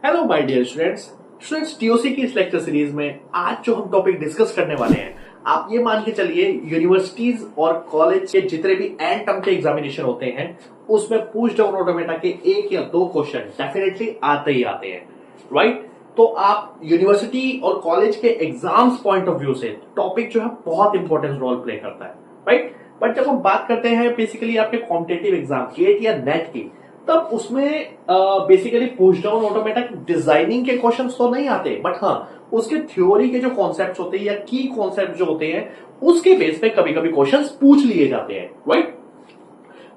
Hello my dear students TOC की इस lecture series में आज जो हम टॉपिक डिस्कस करने वाले हैं, आप ये मान के चलिए यूनिवर्सिटीज और कॉलेज के जितने भी एंड टर्म के एग्जामिनेशन होते हैं उसमें पुश डाउन ऑटोमेटा के एक या दो क्वेश्चन डेफिनेटली आते ही आते हैं, राइट। तो आप यूनिवर्सिटी और कॉलेज के एग्जाम्स पॉइंट ऑफ व्यू से टॉपिक जो है बहुत इंपॉर्टेंट रोल प्ले करता है, राइट। बट जब हम बात करते हैं बेसिकली आपके कॉम्पिटेटिव एग्जाम गेट या नेट की, तब उसमें basically push down automata designing के क्वेश्चंस तो नहीं आते, बट हाँ उसके थ्योरी के जो कॉन्सेप्ट्स होते हैं या की कॉन्सेप्ट जो होते हैं उसके बेस पे कभी कभी क्वेश्चंस पूछ लिए जाते हैं, राइट।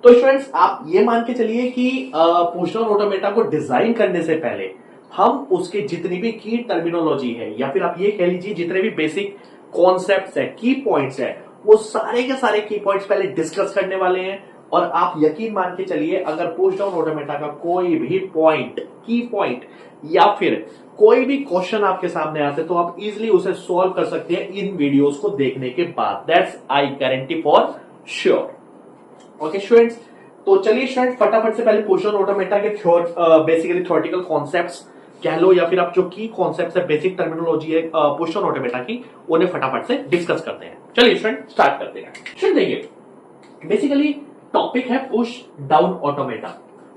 तो स्टूडेंट्स आप ये मान के चलिए कि पुश डाउन ऑटोमेटा को डिजाइन करने से पहले हम उसके जितनी भी की टर्मिनोलॉजी है या फिर आप ये कह लीजिए जितने भी बेसिक कॉन्सेप्ट्स है, की पॉइंट्स है, वो सारे के सारे की पॉइंट्स पहले डिस्कस करने वाले हैं। और आप यकीन मान के चलिए अगर पुश डाउन ऑटोमेटा का कोई भी पॉइंट, की पॉइंट या फिर कोई भी क्वेश्चन आपके सामने आते तो आप इजीली उसे सॉल्व कर सकते हैं इन वीडियोस को देखने के बाद। That's I guarantee for sure. Okay students, तो चलिए स्टूडेंट फटाफट से पहले पुश डाउन ऑटोमेटा के बेसिकली थ्योरेटिकल कॉन्सेप्ट्स कह लो या फिर आप जो की कॉन्सेप्ट्स है, बेसिक टर्मिनोलॉजी है पुश डाउन ऑटोमेटा की, उन्हें फटाफट से डिस्कस करते हैं। चलिए स्टूडेंट स्टार्ट करते हैं। स्टूडेंट देखिए बेसिकली टॉपिक है पुश डाउन ऑटोमेटा,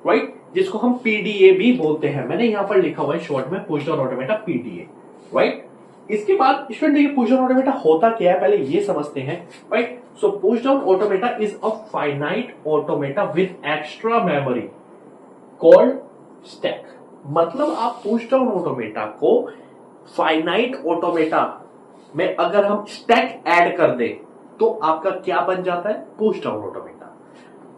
राइट, जिसको हम पीडीए भी बोलते हैं। मैंने यहां पर लिखा हुआ है शॉर्ट में push down automata PDA, right. इसके बाद स्टूडेंट देखिए पुश डाउन ऑटोमेटा होता क्या है पहले ये समझते हैं, right. So push down automata is a finite automata with extra memory called stack. मतलब आप पुश डाउन ऑटोमेटा को फाइनाइट ऑटोमेटा में अगर हम स्टैक ऐड कर दें तो आपका क्या बन जाता है, पुश डाउन ऑटोमेटा।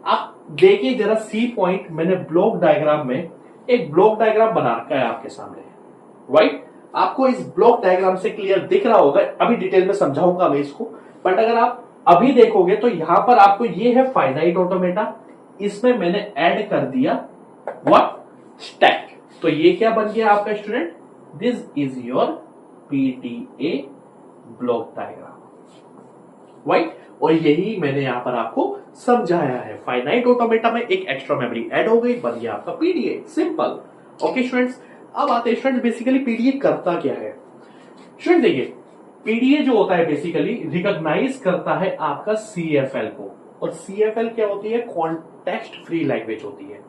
आप देखिए जरा सी पॉइंट, मैंने ब्लॉक डायग्राम में एक ब्लॉक डायग्राम बना रखा है आपके सामने, राइट। आपको इस ब्लॉक डायग्राम से क्लियर दिख रहा होगा, अभी डिटेल में समझाऊंगा मैं इसको, बट अगर आप अभी देखोगे तो यहां पर आपको ये है फाइनाइट ऑटोमेटा, इसमें मैंने ऐड कर दिया व्हाट, स्टैक। तो ये क्या बन गया आपका student, this is your PDA block diagram, right. और यही मैंने यहां पर आपको समझाया है। फाइनाइट ऑटोमेटा में एक एक्स्ट्रा मेमोरी ऐड हो गई, बन गया आपका पीडीए, सिंपल। ओके स्टूडेंट्स, अब आते हैं स्टूडेंट्स बेसिकली पीडीए करता क्या है। स्टूडेंट देखिए पीडीए जो होता है बेसिकली रिकॉग्नाइज करता है आपका सीएफएल को, और सीएफएल क्या होती है, कॉन्टेक्स्ट फ्री लैंग्वेज होती है,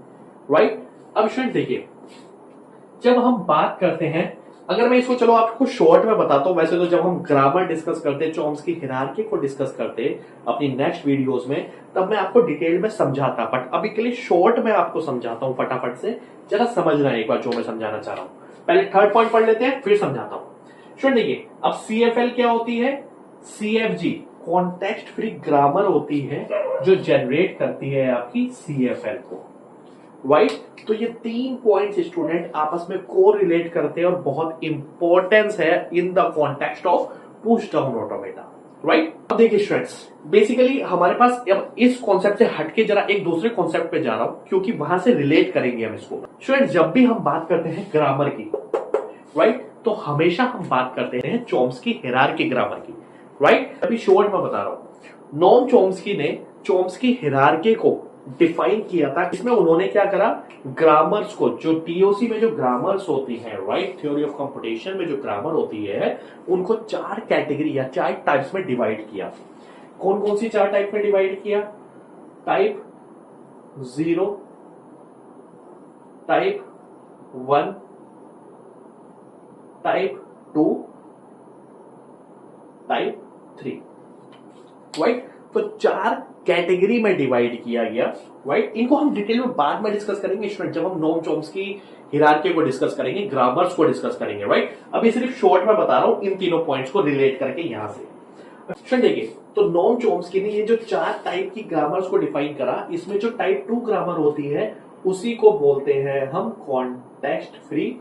राइट। अब स्टूडेंट देखिए जब हम बात करते हैं, अगर मैं इसको चलो आपको शॉर्ट में बताता हूं, वैसे तो जब हम ग्रामर डिस्कस करते, चॉम्स्की हायरार्की को डिस्कस करते अपनी नेक्स्ट वीडियोस में, तब मैं आपको डिटेल में समझाता, बट अभी के लिए शॉर्ट में आपको समझाता हूं फटाफट से, जरा समझना एक बार जो मैं समझाना चाह रहा हूं। पहले थर्ड पॉइंट पढ़ लेते हैं फिर समझाता हूं। स्टूडेंट देखिए अब सीएफएल क्या होती है, सीएफजी कॉन्टेक्स्ट फ्री ग्रामर होती है जो जनरेट करती है आपकी सीएफएल को, राइट। तो ये तीन पॉइंट्स स्टूडेंट आपस में को रिलेट करते हैं और बहुत इंपॉर्टेंस है in the context of push down automata, right. अब देखिए स्टूडेंट्स बेसिकली हमारे पास अब इस कॉन्सेप्ट से हटके जरा एक दूसरे कॉन्सेप्ट पे जा रहा हूं क्योंकि वहां से रिलेट करेंगे हम इसको। स्टूडेंट जब भी हम बात करते हैं ग्रामर की, राइट, तो हमेशा हम बात करते हैं चॉम्स्की हायरार्की ग्रामर की, राइट। अभी शॉर्ट में बता रहा हूं, नॉम चॉम्स्की ने चॉम्स्की हायरार्की को डिफाइन किया था। इसमें उन्होंने क्या करा, ग्रामर्स को, जो टीओसी में जो ग्रामर्स होती है, राइट, थ्योरी ऑफ कंप्यूटेशन में जो ग्रामर होती है, उनको चार कैटेगरी या चार टाइप्स में डिवाइड किया। कौन कौन सी चार टाइप में डिवाइड किया, type 0, type 1, type 2, type 3, right. तो चार कैटेगरी में डिवाइड किया गया, राइट। इनको हम डिटेल में बाद में डिस्कस करेंगे स्टूडेंट, जब हम नोम चॉम्स्की हायरार्की को डिस्कस करेंगे, ग्रामर्स को डिस्कस करेंगे, राइट। अभी सिर्फ शॉर्ट में बता रहा हूं इन तीनों पॉइंट्स को रिलेट करके यहां से। स्टूडेंट देखिए तो नोम चॉम्स्की ने ये जो चार टाइप की ग्रामर्स को डिफाइन करा, इसमें जो टाइप 2 ग्रामर होती है उसी को बोलते हैं हम कॉन्टेक्स्ट फ्री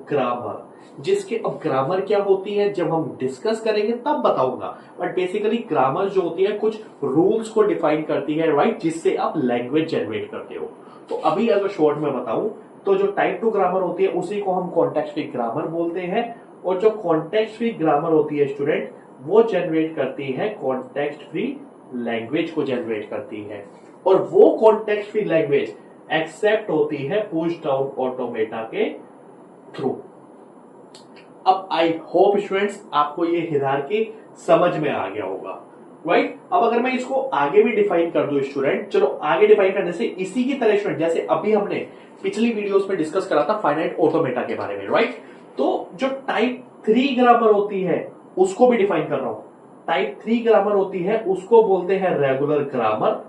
ग्रामर। जिसके अब ग्रामर क्या होती है जब हम डिस्कस करेंगे तब बताऊंगा, बट बेसिकली ग्रामर जो होती है कुछ रूल्स को डिफाइन करती है, राइट, जिससे आप लैंग्वेज जनरेट करते हो। तो अभी अगर शॉर्ट में बताऊं तो जो टाइप 2 ग्रामर होती है उसी को हम कॉन्टेक्स्ट फ्री ग्रामर बोलते हैं, और जो कॉन्टेक्स्ट फ्री ग्रामर होती है स्टूडेंट वो जनरेट करती है कॉन्टेक्स्ट फ्री लैंग्वेज को जनरेट करती है, और वो कॉन्टेक्स्ट फ्री लैंग्वेज एक्सेप्ट होती है पुश डाउन ऑटोमेटा के थ्रू, आई होप स्टूडेंट्स आपको ये हिरार्की समझ में आ गया होगा, राइट। अब अगर मैं इसको आगे भी डिफाइन कर दूं स्टूडेंट, चलो आगे डिफाइन करने से इसी की तरह स्टूडेंट जैसे अभी हमने पिछली वीडियोस में डिस्कस करा था फाइनाइट ऑटोमेटा के बारे में, राइट। तो जो टाइप 3 ग्रामर होती है उसको भी डिफाइन कर रहा हूं। टाइप 3 ग्रामर होती है उसको बोलते हैं रेगुलर ग्रामर,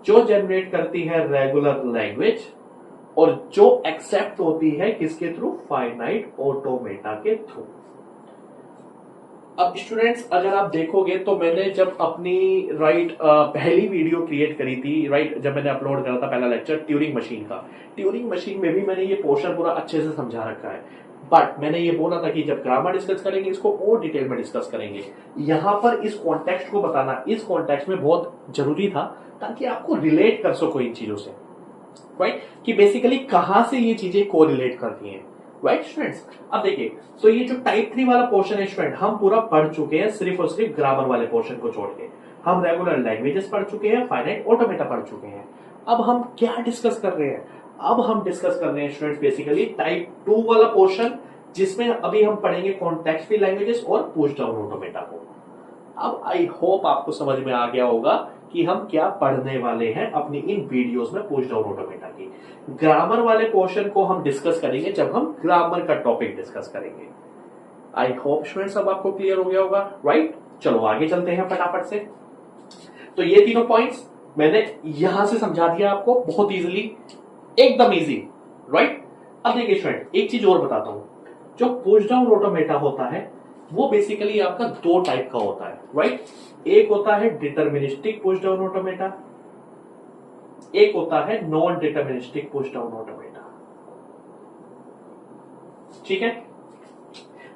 जो जनरेट करती है रेगुलर लैंग्वेज और जो एक्सेप्ट होती है किसके थ्रू, फाइनाइट ऑटोमेटा के थ्रू। अब स्टूडेंट्स अगर आप देखोगे तो मैंने जब अपनी पहली वीडियो क्रिएट करी थी, राइट, जब मैंने अपलोड करा था पहला लेक्चर ट्यूरिंग मशीन का, ट्यूरिंग मशीन में भी मैंने ये पोर्शन पूरा अच्छे से समझा रखा है। बट मैंने ये बोला था कि जब ग्रामर डिस्कस करेंगे इसको और डिटेल में डिस्कस करेंगे। यहां पर इस कॉन्टेक्स्ट को बताना इस कॉन्टेक्स्ट में बहुत जरूरी था ताकि आपको रिलेट कर सको इन चीजों से, राइट, कि बेसिकली कहां से ये चीजें कोरिलेट करती हैं, राइट स्टूडेंट्स। अब देखिए, तो ये जो टाइप 3 वाला पोर्शन है स्टूडेंट हम पूरा पढ़ चुके हैं, सिर्फ और सिर्फ ग्रामर वाले पोर्शन को छोड़ के। हम रेगुलर लैंग्वेजेस पढ़ चुके हैं, फाइनाइट ऑटोमेटा पढ़ चुके हैं। अब हम क्या डिस्कस कर रहे हैं, अब हम डिस्कस कर रहे हैं स्टूडेंट्स बेसिकली टाइप 2 वाला पोर्शन, जिसमें अभी हम पढ़ेंगे कॉन्टेक्स्ट फ्री लैंग्वेजेस और पुश डाउन ऑटोमेटा को। अब आई होप आपको समझ में आ गया होगा कि हम क्या पढ़ने वाले हैं अपनी इन वीडियोस में पुश डाउन ऑटोमेटा की। ग्रामर वाले पोर्शन को हम डिस्कस करेंगे जब हम ग्रामर का टॉपिक डिस्कस करेंगे। आई होप स्टूडेंट्स अब आपको क्लियर हो गया होगा, राइट। चलो आगे चलते हैं फटाफट से। तो ये तीनों पॉइंट्स मैंने यहां से समझा दिया आपको बहुत इजीली, एकदम इजी, राइट। अब देखिए स्टूडेंट एक चीज और बताता हूं, जो पुश डाउन ऑटोमेटा होता है वो बेसिकली आपका दो टाइप का होता है, राइट। एक होता है डिटर्मिनिस्टिक पुश डाउन ऑटोमेटा, एक होता है non deterministic push down automata, ठीक है।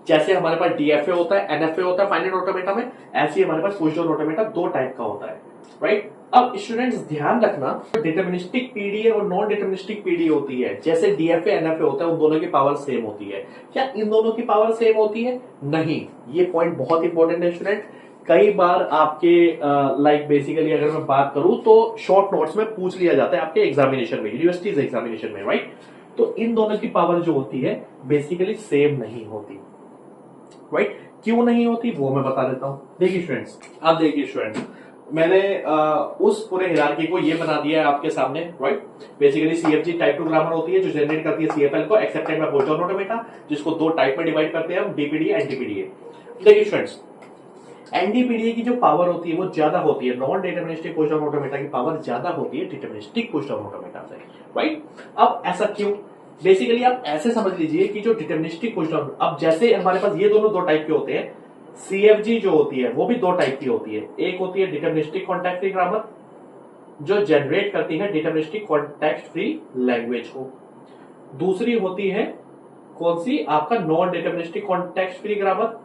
जैसे हमारे पास डीएफए होता है, एनएफए होता है फाइनाइट ऑटोमेटा में, ऐसे ही हमारे पास पुश डाउन ऑटोमेटा दो टाइप का होता है, राइट। अब स्टूडेंट्स ध्यान रखना, डिटर्मिनिस्टिक पीडीए और नॉन डिटर्मिनिस्टिक पीडीए होती है, जैसे डीएफए एनएफए होता है, उन दोनों की पावर सेम होती है। क्या इन दोनों की पावर सेम होती है? नहीं। ये पॉइंट बहुत इंपॉर्टेंट है स्टूडेंट। कई बार आपके बेसिकली अगर मैं बात करूं तो शॉर्ट नोट्स में पूछ लिया जाता है आपके एग्जामिनेशन में, यूनिवर्सिटीज एग्जामिनेशन में, राइट। तो इन दोनों की पावर जो होती है बेसिकली सेम नहीं होती, राइट। क्यों नहीं होती वो मैं बता देता हूं। देखिए स्टूडेंट्स, अब देखिए स्टूडेंट्स, मैंने उस पूरे हिरार्की को ये बना दिया है आपके सामने, right. Basically CFG type 2 grammar होती है जो जनरेट करती है सीएफएल को, accepted by push down automata, जिसको दो टाइप में डिवाइड करते हैं हम, डीपीडीए एनडीपीडीए। देखिए स्टूडेंट्स, एनडीपीडीए की जो पावर होती है वो ज्यादा होती है, non deterministic push down automata की पावर ज्यादा होती है डिटर्मिनिस्टिक पुश डाउन ऑटोमेटा से, राइट। अब ऐसा क्यों? बेसिकली आप ऐसे समझ लीजिए कि जो डिटर्मिनिस्टिक पुश डाउन, अब जैसे हमारे पास ये दोनों दो टाइप के होते हैं, सीएफजी जो होती है वो भी दो टाइप की होती है। एक होती है डिटर्मिनिस्टिक कॉन्टेक्स्ट फ्री ग्रामर जो जनरेट करती है डिटर्मिनिस्टिक कॉन्टेक्स्ट फ्री लैंग्वेज को, दूसरी होती है कौन सी, आपका non deterministic context free grammar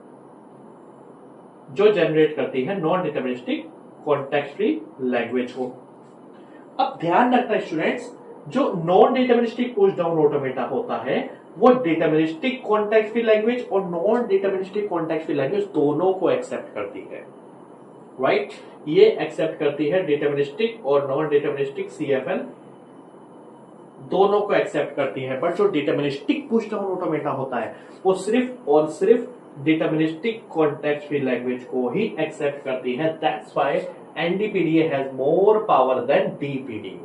जो जनरेट करती है non deterministic context free language को। अब ध्यान रखना स्टूडेंट्स, जो non deterministic push down automata होता है वो डिटर्मिनिस्टिक कॉन्टेक्स्ट फ्री लैंग्वेज और non deterministic context free language दोनों को एक्सेप्ट करती है, राइट। ये एक्सेप्ट करती है डिटर्मिनिस्टिक और नॉन डिटर्मिनिस्टिक सीएफएल दोनों को एक्सेप्ट करती है। बट जो डिटर्मिनिस्टिक पुश डाउन ऑटोमेटा होता है वो सिर्फ और सिर्फ डिटर्मिनिस्टिक कॉन्टेक्स्ट फ्री लैंग्वेज को ही एक्सेप्ट करती है। That's why NDPDA has more power than DPDA.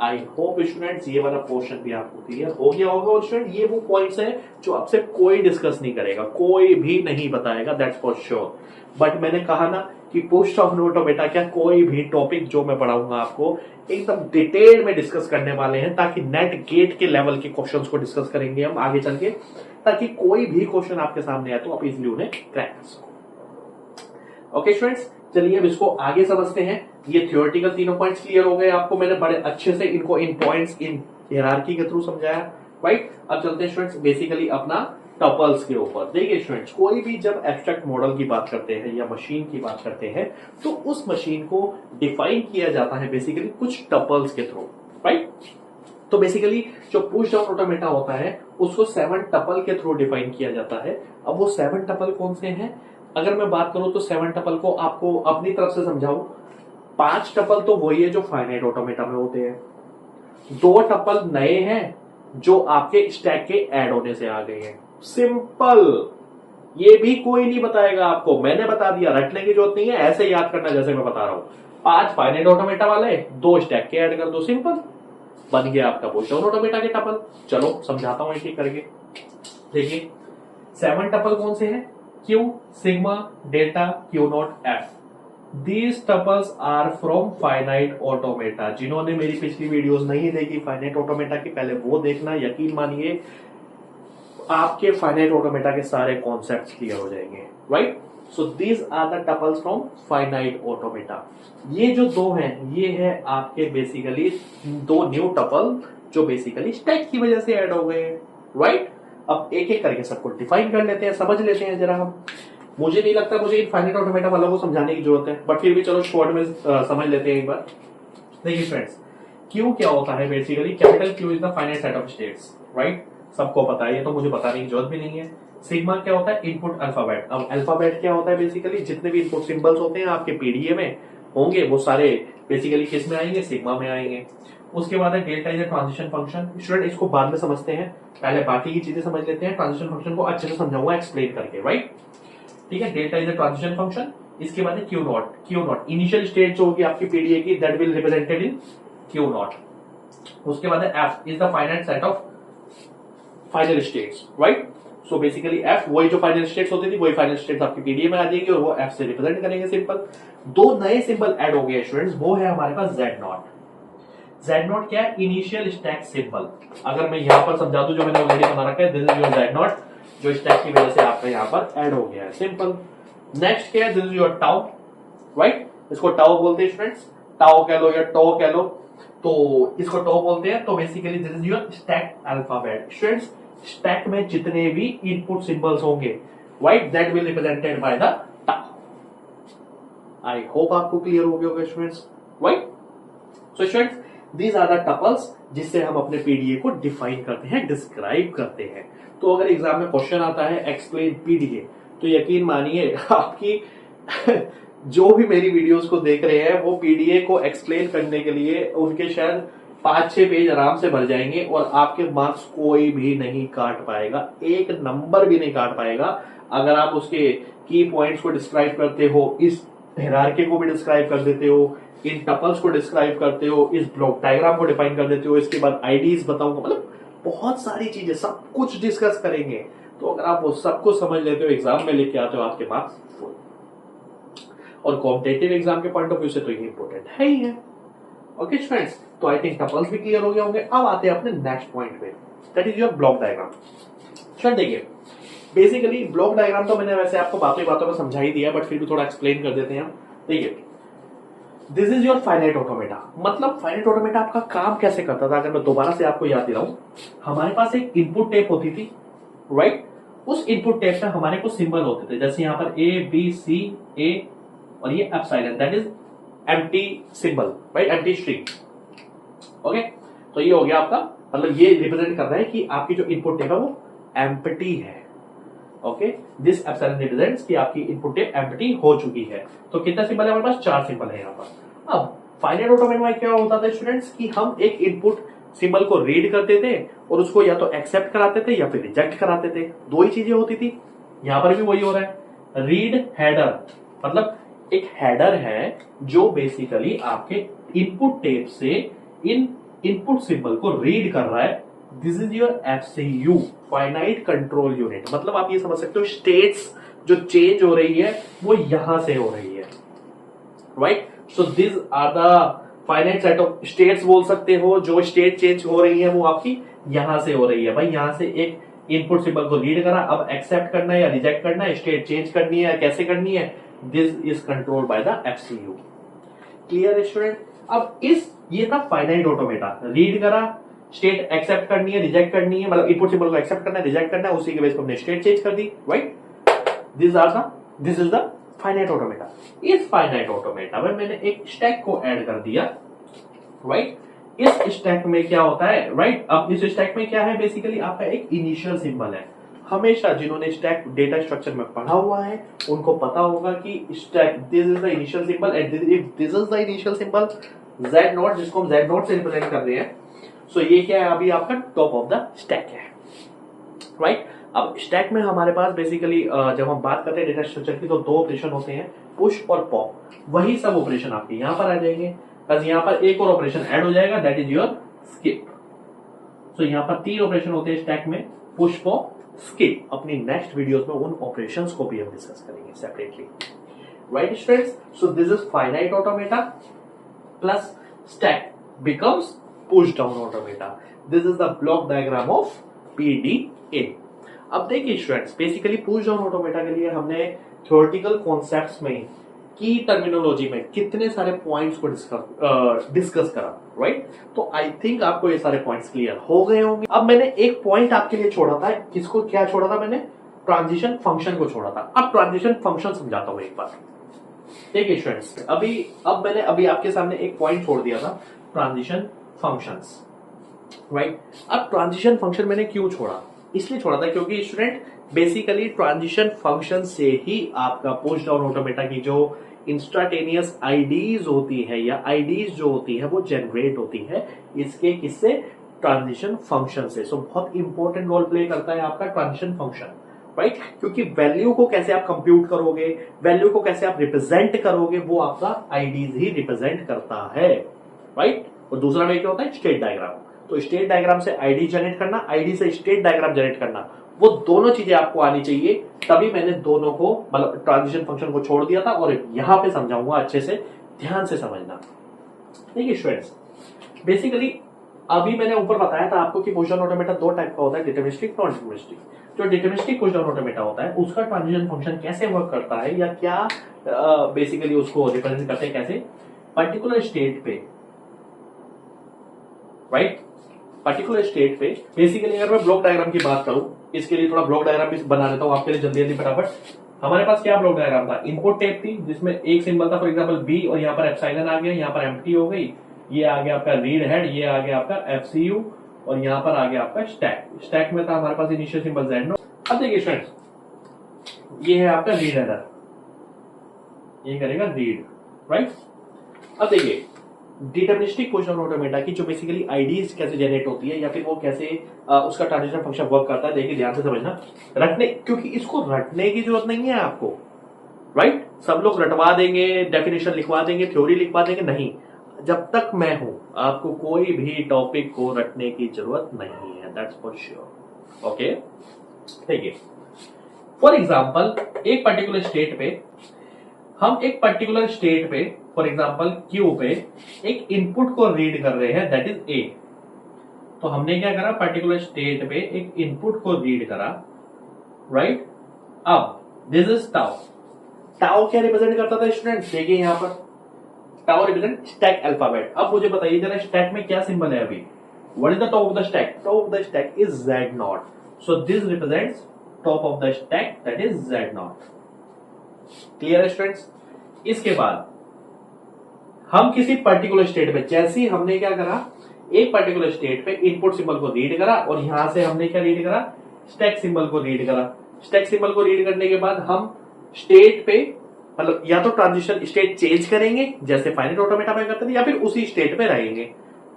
I hope students ये वाला पोर्शन भी आपको क्लियर हो गया होगा। और स्टूडेंट ये वो पॉइंट्स हैं जो आपसे कोई डिस्कस नहीं करेगा, कोई भी नहीं बताएगा, दैट्स फॉर श्योर। बट मैंने कहा ना कि पुश डाउन ऑटोमेटा क्या कोई भी टॉपिक जो मैं पढ़ाऊंगा आपको एकदम डिटेल में डिस्कस करने वाले हैं, ताकि नेट गेट के लेवल के क्वेश्चंस को डिस्कस करेंगे हम आगे चल के, ताकि कोई भी क्वेश्चन आपके सामने आए तो आप इजिली उन्हें क्रैक कर सको। ओके स्टूडेंट्स, चलिए अब इसको आगे समझते हैं। ये थ्योरेटिकल तीनों पॉइंट्स क्लियर हो गए आपको, मैंने बड़े अच्छे से इनको इन पॉइंट्स इन हियरार्की के थ्रू समझाया, राइट। अब चलते हैं स्टूडेंट्स बेसिकली अपना टपल्स के ऊपर। देखिए स्टूडेंट्स, कोई भी जब एब्स्ट्रैक्ट मॉडल की बात करते हैं या मशीन की बात करते हैं तो उस मशीन को डिफाइन किया जाता है बेसिकली कुछ टपल्स के थ्रू, राइट। तो बेसिकली जो पुश डाउन ऑटोमेटा होता है उसको 7 टपल के थ्रू डिफाइन किया जाता है। अब वो 7 टपल कौन से हैं? अगर मैं बात करूं तो 7 टपल को आपको अपनी तरफ से समझाऊं, 5 टपल तो वही है जो फाइनाइट ऑटोमेटा में होते हैं, 2 टपल नए हैं जो आपके स्टैक के ऐड होने से आ गए हैं। सिंपल, ये भी कोई नहीं बताएगा आपको, मैंने बता दिया, रटने की जरूरत नहीं है, ऐसे याद करना जैसे मैं बता रहा हूं। 5 फाइनाइट ऑटोमेटा वाले, 2 स्टैक के ऐड कर दो, सिंपल बन गया आपका पोस्टोन ऑटोमेटा के टपल। चलो समझाता हूं एक एक करके। देखिए 7 टपल कौन से हैं? Q, sigma, delta, Q not, F. These tuples are from finite automata। जिन्होंने मेरी पिछली वीडियोस नहीं देखी फाइनाइट ऑटोमेटा की, पहले वो देखना, यकीन मानिए आपके फाइनाइट ऑटोमेटा के सारे कॉन्सेप्ट्स क्लियर हो जाएंगे, right. So these are the tuples from finite automata. ये जो दो हैं, ये है आपके बेसिकली 2 न्यू टपल जो बेसिकली स्टैक की वजह से ऐड हो गए, राइट। अब एक एक करके सबको डिफाइन कर लेते हैं, समझ लेते हैं जरा हम। मुझे नहीं लगता मुझे इनफाइनाइट ऑटोमेटा वालों को समझाने की जरूरत है, बट फिर भी चलो शॉर्ट में समझ लेते हैं एक बार। देखिए फ्रेंड्स, क्यू क्या होता है basically? Capital Q is the finite set of states, right. सबको पता है, ये तो मुझे बताने की जरूरत भी नहीं है। सिग्मा क्या होता है? Input alphabet. अब अल्फाबेट क्या होता है बेसिकली? जितने भी इनपुट सिंबल्स होते हैं आपके पीडीए में होंगे, वो सारे बेसिकली किस में आएंगे? सिग्मा में आएंगे। उसके बाद है delta is a transition function. Student इसको बाद में समझते हैं, पहले बाकी की चीजें समझ लेते हैं। ट्रांजिशन फंक्शन को अच्छे से समझाऊंगा एक्सप्लेन करके, राइट। ठीक है, delta is a transition function. इसके बाद है Q not. Q not initial state जो होगी आपकी पीडीए की, that will represented in Q not. उसके बाद है F is the finite set of final states, right. So basically F वही जो फाइनल स्टेट्स होती थी, वही फाइनल स्टेट्स आपकी पीडीए में आ जाएगी और वो एफ से रिप्रेजेंट करेंगे, सिंपल। 2 नए सिंबल ऐड हो गए स्टूडेंट्स, वो है हमारे पास जेड नॉट। जेड नॉट क्या है? Initial stack symbol. अगर मैं यहां पर समझा दूं, जो मैंने ऑलरेडी बना रखा है, this is your Z not, जो स्टैक की वजह से आपका यहां पर ऐड हो गया है, सिंपल। नेक्स्ट क्या है? This is your tau, right. इसको टाउ बोलते हैं स्टूडेंट्स, टाउ कह लो या टो कह लो, तो इसको टो बोलते हैं। तो basically this is your stack alphabet. Students stack में जितने भी इनपुट सिंबल्स होंगे, right, that will represented by the tau. I hope आपको क्लियर हो गया होगा students, right. So students these are the tuples जिससे हम अपने पीडीए को डिफाइन करते हैं, डिस्क्राइब करते हैं। तो अगर एग्जाम में क्वेश्चन आता है एक्सप्लेन पीडीए, तो यकीन मानिए आपकी जो भी मेरी वीडियोस को देख रहे हैं, वो पीडीए को एक्सप्लेन करने के लिए उनके शायद 5-6 पेज आराम से भर जाएंगे और आपके मार्क्स कोई भी नहीं काट पाएगा, एक नंबर भी नहीं काट पाएगा। अगर आप उसके की पॉइंट्स को डिस्क्राइब करते हो, इस हायरार्की को भी डिस्क्राइब कर देते हो, इन टपल्स को डिस्क्राइब करते हो, इस ब्लॉक डायग्राम को डिफाइन कर देते हो, इसके बाद आईडीज बताऊंगा, मतलब बहुत सारी चीजें, सब कुछ डिस्कस करेंगे। तो अगर आप वो सब कुछ समझ लेते हो, एग्जाम में लेके आते हो, आपके मार्क्स फुल। और कॉम्पिटेटिव एग्जाम के पॉइंट ऑफ व्यू से तो ये इंपॉर्टेंट है ही है। ओके फ्रेंड्स, तो आई थिंक टपल्स भी क्लियर हो गए होंगे। अब आते हैं अपने नेक्स्ट पॉइंट पे, that is your block diagram. Sir देखिए बेसिकली ब्लॉक डायग्राम तो मैंने वैसे आपको बातों बातों में समझा ही दिया, बट फिर भी थोड़ा एक्सप्लेन कर देते हैं हम। देखिए this is your finite automata. मतलब फाइनाइट ऑटोमेटा आपका काम कैसे करता था, अगर मैं दोबारा से आपको याद दिलाऊं। हमारे पास एक इनपुट टेप होती थी, राइट। उस इनपुट टेप में हमारे कुछ सिंबल होते थे, जैसे यहां पर ए बी सी ए और ये epsilon, that is empty symbol, right, empty string. Okay, तो ये हो गया आपका, मतलब ये रिप्रेजेंट कर रहा है कि आपकी जो इनपुट टेप है वो एम्प्टी है। ओके, दिस एप्सिलॉन रिप्रेजेंट्स कि आपकी इनपुट टेप एम्प्टी हो चुकी है। तो कितना सिंबल है हमारे पास? 4 सिंबल है यहाँ पर। अब फाइनाइट ऑटोमेटा में क्या होता था स्टूडेंट्स कि हम एक इनपुट सिंबल को रीड करते थे और उसको या तो एक्सेप्ट कराते थे या फिर रिजेक्ट कराते थे, 2 ही चीजें होती थी। यहां पर भी वही हो रहा है, रीड हेडर, मतलब एक हेडर है जो बेसिकली आपके इनपुट टेप से इन इनपुट सिंबल को रीड कर रहा है। This is your FCU, finite control unit. मतलब आप ये समझ सकते हो स्टेट्स जो चेंज हो रही है वो यहां से हो रही है, right. So this are the finite set of states बोल सकते हो, जो स्टेट चेंज हो रही है वो आपकी यहां से हो रही है। भाई यहां से एक इनपुट सिंबल को रीड करा, अब एक्सेप्ट करना है या रिजेक्ट करना है, स्टेट चेंज करनी है, कैसे करनी है, this is controlled by the FCU. Clear student? अब ये था फाइनाइट ऑटोमेटा, रीड करा, स्टेट एक्सेप्ट करनी है, रिजेक्ट करनी है, मतलब इनपुट सिंबल को एक्सेप्ट करना है, रिजेक्ट करना है, उसी के बेस पर हमने स्टेट चेंज कर दी, right. This is the finite automata. इस फाइनाइट ऑटोमेटा में मैंने एक स्टैक को ऐड कर दिया, राइट। इस स्टैक में क्या होता है, राइट। अब इस स्टैक में क्या है, बेसिकली आपका एक इनिशियल सिंबल है। हमेशा जिन्होंने स्टैक डेटा स्ट्रक्चर में पढ़ा हुआ है उनको पता होगा कि stack, this is the initial symbol and this is the initial symbol Z not, जिसको हम जेड नॉट से रिप्रेजेंट कर रहे हैं। सो ये क्या है, अभी आपका टॉप ऑफ द स्टैक है, राइट। अब स्टैक में हमारे पास बेसिकली जब हम बात करते हैं डेटा स्ट्रक्चर की तो दो ऑपरेशन होते हैं, पुश और पॉप। वही सब ऑपरेशन आपके यहाँ पर आ जाएंगे, बस यहाँ पर एक और ऑपरेशन ऐड हो जाएगा, दैट इज योर स्किप। सो यहाँ पर 3 ऑपरेशन होते हैं स्टैक में, पुश, पॉप, स्किप। अपनी नेक्स्ट वीडियोस में उन ऑपरेशंस को भी हम डिस्कस करेंगे separately, right students. So this is finite automata plus stack becomes push down automata. This is the block diagram of PDA। अब देखिए students, basically push down automata के लिए हमने थ्योरेटिकल कॉन्सेप्ट्स में, की टर्मिनोलॉजी में कितने सारे पॉइंट्स को डिस्कस करा, राइट। तो आई थिंक आपको ये सारे पॉइंट्स क्लियर हो गए होंगे। अब मैंने एक पॉइंट आपके लिए छोड़ा था, किसको क्या छोड़ा था मैंने? ट्रांजिशन फंक्शन को छोड़ा था। अब ट्रांजिशन फंक्शन समझाता हूं एक बार। देखिए स्टूडेंट्स, मैंने अभी आपके सामने एक पॉइंट छोड़ दिया था, ट्रांजिशन फंक्शंस, राइट। अब ट्रांजिशन फंक्शन मैंने क्यों छोड़ा? इसलिए छोड़ा था क्योंकि स्टूडेंट बेसिकली ट्रांजिशन फंक्शन से ही आपका पुश डाउन ऑटोमेटा की जो इंस्टांटेनियस आईडीज होती है या आईडीज जो होती है वो जनरेट होती है, इसके किससे? ट्रांजिशन फंक्शन से। सो बहुत इंपॉर्टेंट रोल प्ले करता है आपका ट्रांजिशन फंक्शन, राइट। क्योंकि वैल्यू को कैसे आप कंप्यूट करोगे, वैल्यू को कैसे आप रिप्रेजेंट करोगे, वो आपका आईडीज ही रिप्रेजेंट करता है, राइट। और दूसरा में क्या होता है? State diagram. तो स्टेट डायग्राम से आईडी जनरेट करना, आईडी से स्टेट डायग्राम जनरेट करना, वो दोनों चीजें आपको आनी चाहिए। तभी मैंने दोनों को, मतलब ट्रांजिशन फंक्शन को छोड़ दिया था और यहां पे समझाऊंगा, अच्छे से ध्यान से समझना। देखिए स्टूडेंट्स, बेसिकली अभी मैंने ऊपर बताया था आपको कि पुश डाउन ऑटोमेटा 2 टाइप का होता है, डिटरमिनिस्टिक, नॉन डिटरमिनिस्टिक। जो डिटरमिनिस्टिक पुश डाउन ऑटोमेटा होता है उसका ट्रांजिशन फंक्शन कैसे वर्क करता है या क्या बेसिकली उसको रिप्रेजेंट करते हैं, कैसे? पर्टिकुलर स्टेट पे, राइट, पर्टिकुलर स्टेट पे। बेसिकली अगर मैं ब्लॉक डायग्राम की बात करूं, इसके लिए थोड़ा ब्लॉक डायग्राम भी बना देता हूं आपके लिए जल्दी जल्दी फटाफट। हमारे पास क्या ब्लॉक डायग्राम था? इनपुट टेप थी जिसमें एक सिंबल था, फॉर एग्जांपल बी, और यहाँ पर एप्सिलॉन आ गया, यहाँ पर एम्प्टी हो गई, ये आ गया आपका रीड हेड, ये आ गया आपका FCU, और यहाँ पर आ गया आपका स्टैक। स्टैक में था हमारे पास इनिशियल सिंबल Z0। अब देखिए स्टूडेंट्स, ये है आपका रीड हेडर, ये करेगा रीड, राइट। अब देखिए डिटरमिनिस्टिक पुश डाउन ऑटोमेटा की जो बेसिकली आईडीज कैसे जनरेट होती है या फिर वो कैसे उसका ट्रांजिशन फंक्शन वर्क करता है, देखिए ध्यान से समझना। रटने, क्योंकि इसको रटने की जरूरत नहीं है आपको, राइट। सब लोग रटवा देंगे, डेफिनेशन लिखवा देंगे, थ्योरी लिखवा देंगे, नहीं। जब तक मैं हूं आपको कोई भी टॉपिक को रटने की जरूरत नहीं है, दैट्स फॉर श्योर, ओके। देखिए फॉर एग्जाम्पल एक पर्टिकुलर स्टेट पे, हम एक पर्टिकुलर स्टेट पे, फॉर एग्जाम्पल क्यू पे एक इनपुट को रीड कर रहे हैं, दैट इज ए। तो हमने क्या करा? पर्टिकुलर स्टेट पे एक इनपुट को रीड करा, राइट। अब दिस इज टाउ। टाउ क्या रिप्रेजेंट करता था स्टूडेंट्स? देखिए यहां पर टाउ रिप्रेजेंट स्टैक अल्फाबेट। अब मुझे बताइए जरा, स्टैक में क्या सिंबल है अभी? What is the top of the stack? Top of the stack is Z0। So this represents top of the stack, that is Z0। Clear है स्टूडेंट्स? इसके बाद हम किसी पर्टिकुलर स्टेट पे, जैसे ही हमने क्या करा, एक पर्टिकुलर स्टेट पे इनपुट सिंबल को रीड करा और यहां से हमने क्या रीड करा? स्टैक सिंबल को रीड करा। स्टैक सिंबल को रीड करने के बाद हम स्टेट पे, मतलब या तो ट्रांजिशन स्टेट चेंज करेंगे जैसे फाइनाइट ऑटोमेटा में करते थे, या फिर उसी स्टेट पे रहेंगे,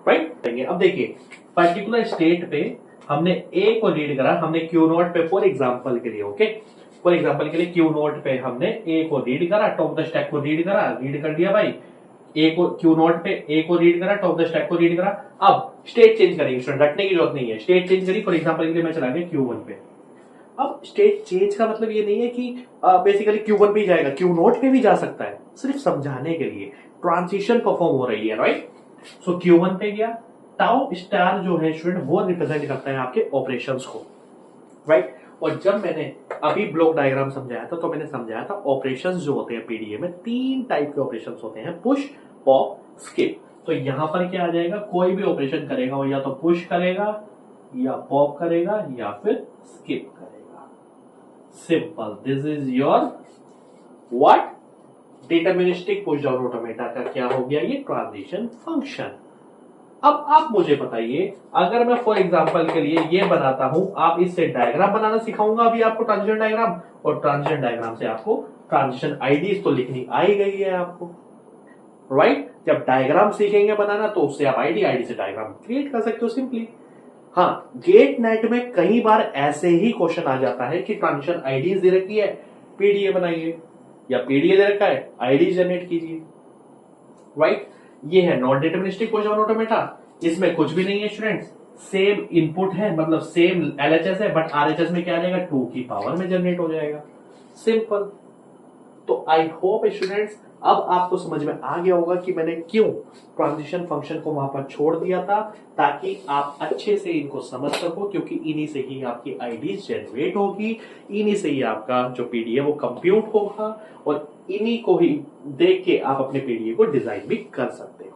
राइट। अब देखिए पर्टिकुलर स्टेट पे हमने ए को रीड करा, हमने क्यू नोट पे फॉर एग्जाम्पल के लिए, ओके, फॉर एग्जाम्पल के लिए क्यू नोट पे हमने ए को रीड करा, टॉप द स्टैक को रीड करा, रीड कर दिया भाई। ए को क्यू नोट पे ए को रीड करा, टॉप द स्टैक को रीड करा। अब स्टेट चेंज करेंगे स्टूडेंट, रटने की जरूरत नहीं है, स्टेट चेंज करी। फॉर एग्जाम्पल के लिए मैं चला गया Q1 पे। अब स्टेट चेंज का मतलब ये नहीं है कि बेसिकली Q1 पे ही जाएगा, क्यू नोट पे भी जा सकता है, सिर्फ समझाने के लिए ट्रांजिशन परफॉर्म हो रही है, राइट। सो Q1 पे गया, टाउ स्टार जो है स्टूडेंट वो रिप्रेजेंट करता है आपके ऑपरेशंस को, राइट। और जब मैंने अभी ब्लॉक डायग्राम समझाया था तो मैंने समझाया था ऑपरेशंस जो होते हैं पीडीए में 3 टाइप के ऑपरेशंस होते हैं, पुश, पॉप, स्किप। तो यहां पर क्या आ जाएगा? कोई भी ऑपरेशन करेगा वो या तो पुश करेगा या पॉप करेगा या फिर स्किप करेगा, simple. This is your what? Deterministic push down automata का क्या हो गया? ये ट्रांजिशन फंक्शन। अब आप मुझे बताइए, अगर मैं फॉर एग्जांपल के लिए ये बनाता हूं, आप इससे डायग्राम बनाना सिखाऊंगा अभी आपको, ट्रांजिशन डायग्राम, और ट्रांजिशन डायग्राम से आपको ट्रांजिशन आईडीज तो लिखनी आ ही गई है आपको, राइट। जब डायग्राम सीखेंगे बनाना तो उससे आप आईडी से डायग्राम क्रिएट कर सकते हो सिंपली। हाँ, गेट नेट में कई बार ऐसे ही क्वेश्चन आ जाता है कि ट्रांजिशन आईडीज दे रखी है, पीडीए बनाइए, या पीडीए दे रखा है, आईडी जनरेट कीजिए, राइट। ये है नॉन डिटरमिनिस्टिक पोजिशन ऑटोमेटा। इसमें कुछ भी नहीं है स्टूडेंट्स, सेम इनपुट है, मतलब सेम एलएचएस है, बट आरएचएस में क्या आ जाएगा, 2 की पावर में जनरेट हो जाएगा, सिंपल। तो आई होप स्टूडेंट्स अब आपको समझ में आ गया होगा कि मैंने क्यों ट्रांजिशन फंक्शन को वहां पर छोड़ दिया था, ताकि आप अच्छे से इनको समझ सको, क्योंकि इन्हीं से ही आपकी आईडीज जनरेट होगी, इन्हीं से ही आपका जो पीडीए वो कंप्यूट होगा, और इन्हीं को ही देख के आप अपने पीडीए को डिजाइन भी कर सकते हो।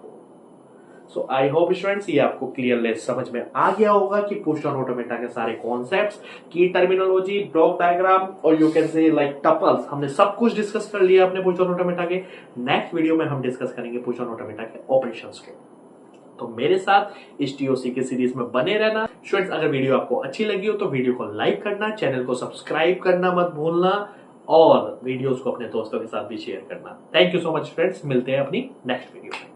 सो आई होप स्टूडेंट्स ये आपको क्लियरली समझ में आ गया होगा कि पुश ऑन ऑटोमेटा के सारे कॉन्सेप्ट्स, की टर्मिनोलॉजी, ब्लॉक डायग्राम और you can say like tuples, हमने सब कुछ डिस्कस कर लिया अपने पुश ऑन ऑटोमेटा के। नेक्स्ट वीडियो में हम डिस्कस करेंगे पुश ऑन ऑटोमेटा के ऑपरेशंस को। तो मेरे साथ इस टीओसी के सीरीज में बने रहना स्टूडेंट्स। अगर वीडियो आपको अच्छी लगी हो तो वीडियो को लाइक करना, चैनल को सब्सक्राइब करना मत भूलना, और वीडियोस को अपने दोस्तों के साथ भी शेयर करना। Thank you so much friends, मिलते हैं अपनी नेक्स्ट वीडियो में।